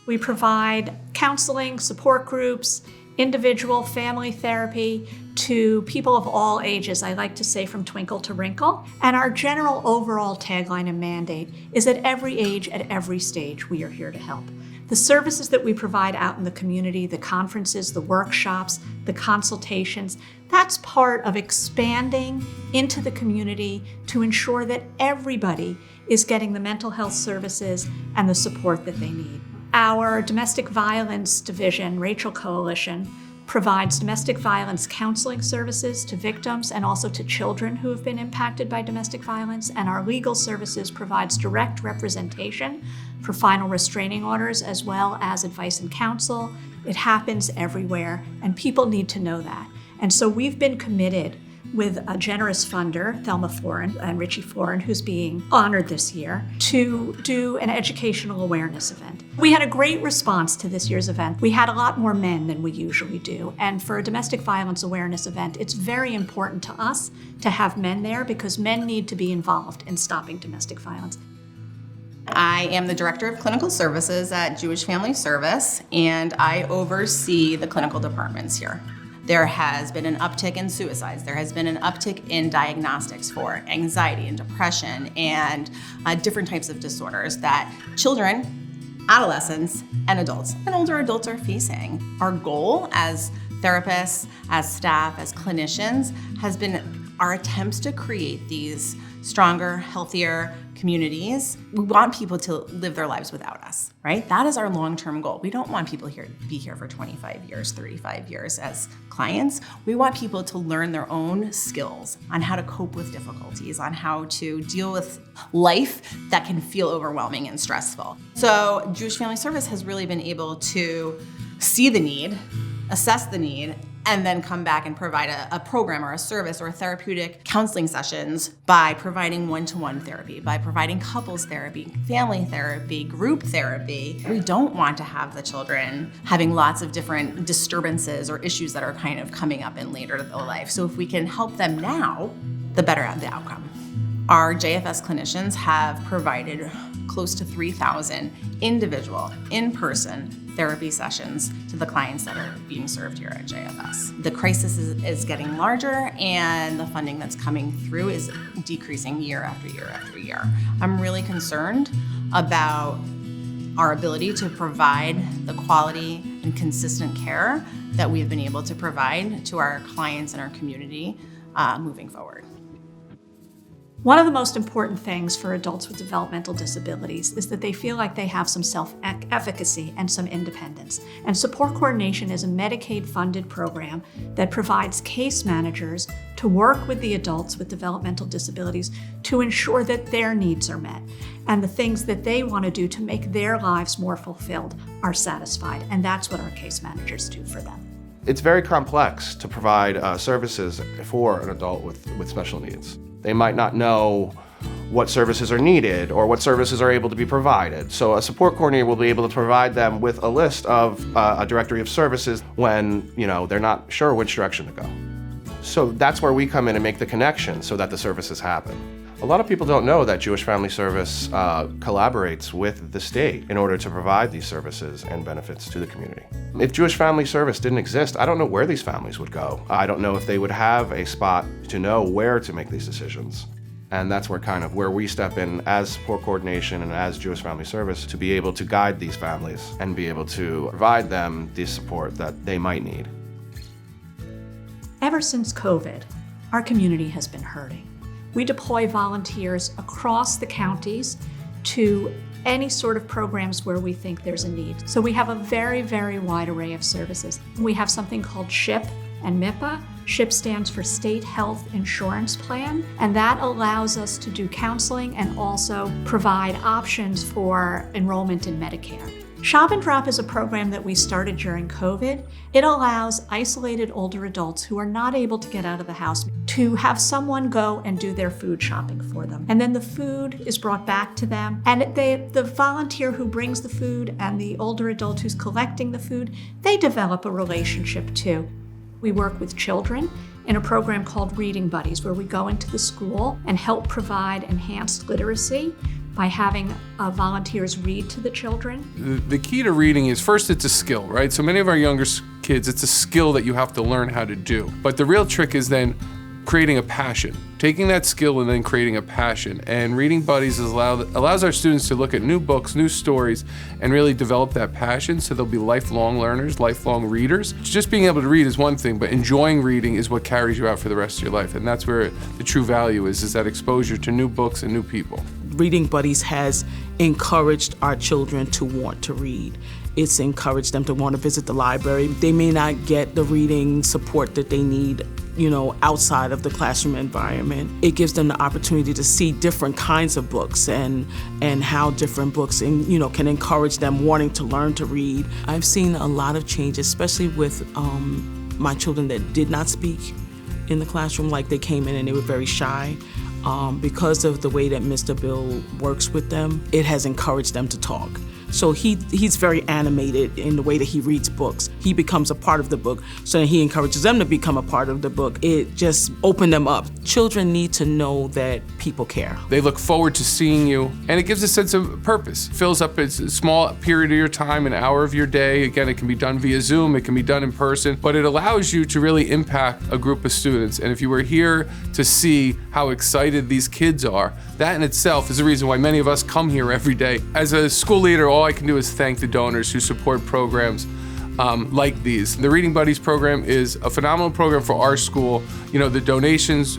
We provide counseling, support groups, individual family therapy to people of all ages, I like to say from twinkle to wrinkle. And our general overall tagline and mandate is at every age, at every stage, we are here to help. The services that we provide out in the community, the conferences, the workshops, the consultations, that's part of expanding into the community to ensure that everybody is getting the mental health services and the support that they need. Our domestic violence division, Rachel Coalition, provides domestic violence counseling services to victims and also to children who have been impacted by domestic violence. And our legal services provides direct representation for final restraining orders as well as advice and counsel. It happens everywhere, and people need to know that. And so we've been committed with a generous funder, Thelma Florin and Richie Florin, who's being honored this year, to do an educational awareness event. We had a great response to this year's event. We had a lot more men than we usually do. And for a domestic violence awareness event, it's very important to us to have men there because men need to be involved in stopping domestic violence. I am the Director of Clinical Services at Jewish Family Service, and I oversee the clinical departments here. There has been an uptick in suicides. There has been an uptick in diagnostics for anxiety and depression and different types of disorders that children, adolescents, and adults and older adults are facing. Our goal as therapists, as staff, as clinicians has been our attempts to create these stronger, healthier communities. We want people to live their lives without us, right? That is our long-term goal. We don't want people here to be here for 25 years, 35 years as clients. We want people to learn their own skills on how to cope with difficulties, on how to deal with life that can feel overwhelming and stressful. So Jewish Family Service has really been able to see the need, assess the need, and then come back and provide a program or a service or therapeutic counseling sessions by providing one-to-one therapy, by providing couples therapy, family therapy, group therapy. We don't want to have the children having lots of different disturbances or issues that are kind of coming up in later life. So if we can help them now, the better the outcome. Our JFS clinicians have provided close to 3,000 individual, in-person therapy sessions to the clients that are being served here at JFS. The crisis is getting larger, and the funding that's coming through is decreasing year after year after year. I'm really concerned about our ability to provide the quality and consistent care that we've been able to provide to our clients and our community moving forward. One of the most important things for adults with developmental disabilities is that they feel like they have some self-efficacy and some independence. And Support Coordination is a Medicaid-funded program that provides case managers to work with the adults with developmental disabilities to ensure that their needs are met and the things that they want to do to make their lives more fulfilled are satisfied. And that's what our case managers do for them. It's very complex to provide services for an adult with special needs. They might not know what services are needed or what services are able to be provided. So a support coordinator will be able to provide them with a list of a directory of services when they're not sure which direction to go. So that's where we come in and make the connection so that the services happen. A lot of people don't know that Jewish Family Service collaborates with the state in order to provide these services and benefits to the community. If Jewish Family Service didn't exist, I don't know where these families would go. I don't know if they would have a spot to know where to make these decisions. And that's where we step in as support coordination and as Jewish Family Service to be able to guide these families and be able to provide them the support that they might need. Ever since COVID, our community has been hurting. We deploy volunteers across the counties to any sort of programs where we think there's a need. So we have a very, very wide array of services. We have something called SHIP and MIPA. SHIP stands for State Health Insurance Plan, and that allows us to do counseling and also provide options for enrollment in Medicare. Shop and Drop is a program that we started during COVID. It allows isolated older adults who are not able to get out of the house to have someone go and do their food shopping for them. And then the food is brought back to them. And the volunteer who brings the food and the older adult who's collecting the food, they develop a relationship too. We work with children in a program called Reading Buddies, where we go into the school and help provide enhanced literacy by having volunteers read to the children. The key to reading is, first, it's a skill, right? So many of our younger kids, it's a skill that you have to learn how to do. But the real trick is then creating a passion, taking that skill and then creating a passion. And Reading Buddies allows our students to look at new books, new stories, and really develop that passion so they'll be lifelong learners, lifelong readers. Just being able to read is one thing, but enjoying reading is what carries you out for the rest of your life. And that's where the true value is that exposure to new books and new people. Reading Buddies has encouraged our children to want to read. It's encouraged them to want to visit the library. They may not get the reading support that they need, outside of the classroom environment. It gives them the opportunity to see different kinds of books and how different books can encourage them wanting to learn to read. I've seen a lot of changes, especially with my children that did not speak in the classroom, like they came in and they were very shy. Because of the way that Mr. Bill works with them, it has encouraged them to talk. So he's very animated in the way that he reads books. He becomes a part of the book, so then he encourages them to become a part of the book. It just opened them up. Children need to know that people care. They look forward to seeing you, and it gives a sense of purpose. It fills up a small period of your time, an hour of your day. Again, it can be done via Zoom, it can be done in person, but it allows you to really impact a group of students. And if you were here to see how excited these kids are, that in itself is the reason why many of us come here every day. As a school leader, all I can do is thank the donors who support programs like these. The Reading Buddies program is a phenomenal program for our school. The donations,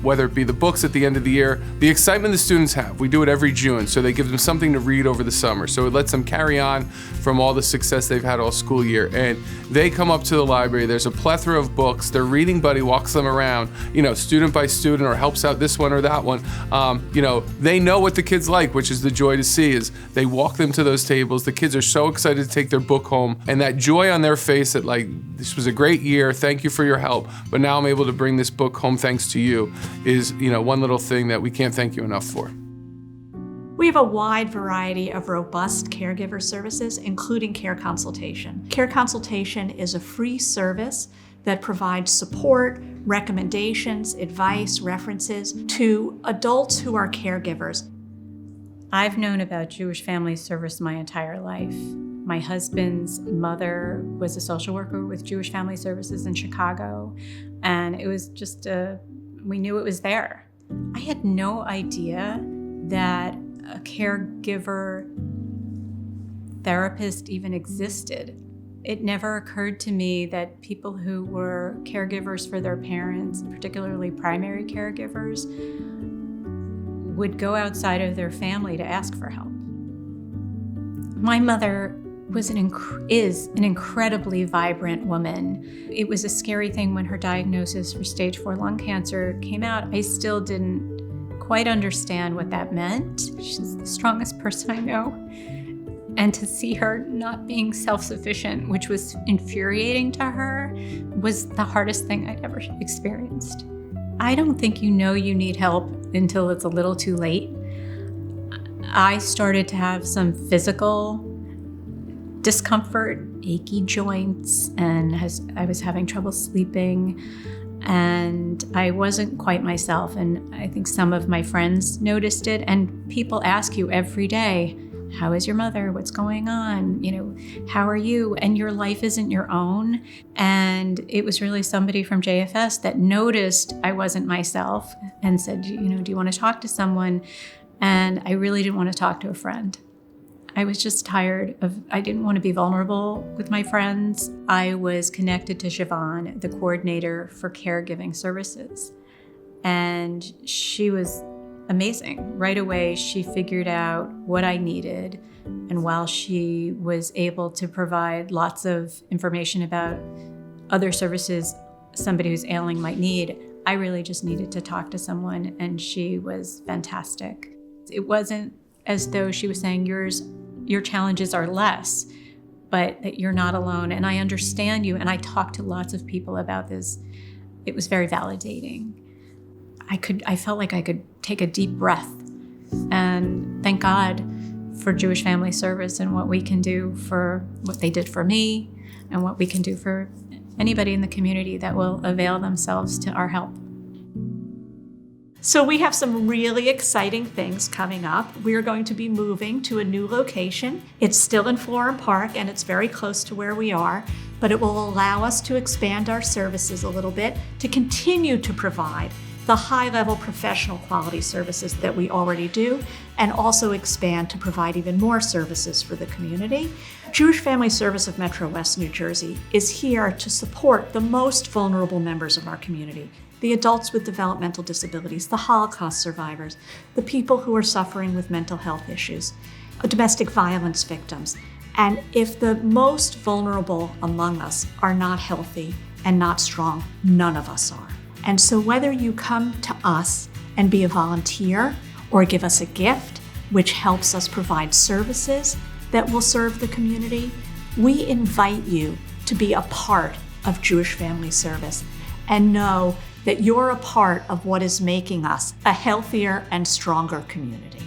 whether it be the books at the end of the year, the excitement the students have. We do it every June, so they give them something to read over the summer. So it lets them carry on from all the success they've had all school year. And they come up to the library, there's a plethora of books, their reading buddy walks them around, student by student, or helps out this one or that one. They know what the kids like, which is the joy to see, is they walk them to those tables. The kids are so excited to take their book home, and that joy on their face that, like, this was a great year, thank you for your help, but now I'm able to bring this book home thanks to you, is one little thing that we can't thank you enough for. We have a wide variety of robust caregiver services, including care consultation. Care consultation is a free service that provides support, recommendations, advice, references to adults who are caregivers. I've known about Jewish Family Service my entire life. My husband's mother was a social worker with Jewish Family Services in Chicago, and it was just we knew it was there. I had no idea that a caregiver therapist even existed. It never occurred to me that people who were caregivers for their parents, particularly primary caregivers, would go outside of their family to ask for help. My mother is an incredibly vibrant woman. It was a scary thing when her diagnosis for stage 4 lung cancer came out. I still didn't quite understand what that meant. She's the strongest person I know. And to see her not being self-sufficient, which was infuriating to her, was the hardest thing I'd ever experienced. I don't think you know you need help until it's a little too late. I started to have some physical discomfort, achy joints, and I was having trouble sleeping, and I wasn't quite myself. And I think some of my friends noticed it, and people ask you every day, how is your mother? What's going on? How are you? And your life isn't your own. And it was really somebody from JFS that noticed I wasn't myself and said, do you want to talk to someone? And I really didn't want to talk to a friend. I was just I didn't want to be vulnerable with my friends. I was connected to Siobhan, the coordinator for caregiving services. And she was amazing. Right away, she figured out what I needed. And while she was able to provide lots of information about other services somebody who's ailing might need, I really just needed to talk to someone, and she was fantastic. It wasn't as though she was saying, your challenges are less, but that you're not alone, and I understand you. And I talked to lots of people about this. It was very validating. I felt like I could take a deep breath, and thank God for Jewish Family Service and what we can do for what they did for me, and what we can do for anybody in the community that will avail themselves to our help. So we have some really exciting things coming up. We are going to be moving to a new location. It's still in Florham Park and it's very close to where we are, but it will allow us to expand our services a little bit to continue to provide the high-level professional quality services that we already do, and also expand to provide even more services for the community. Jewish Family Service of MetroWest, New Jersey is here to support the most vulnerable members of our community, the adults with developmental disabilities, the Holocaust survivors, the people who are suffering with mental health issues, domestic violence victims. And if the most vulnerable among us are not healthy and not strong, none of us are. And so whether you come to us and be a volunteer or give us a gift, which helps us provide services that will serve the community, we invite you to be a part of Jewish Family Service and know that you're a part of what is making us a healthier and stronger community.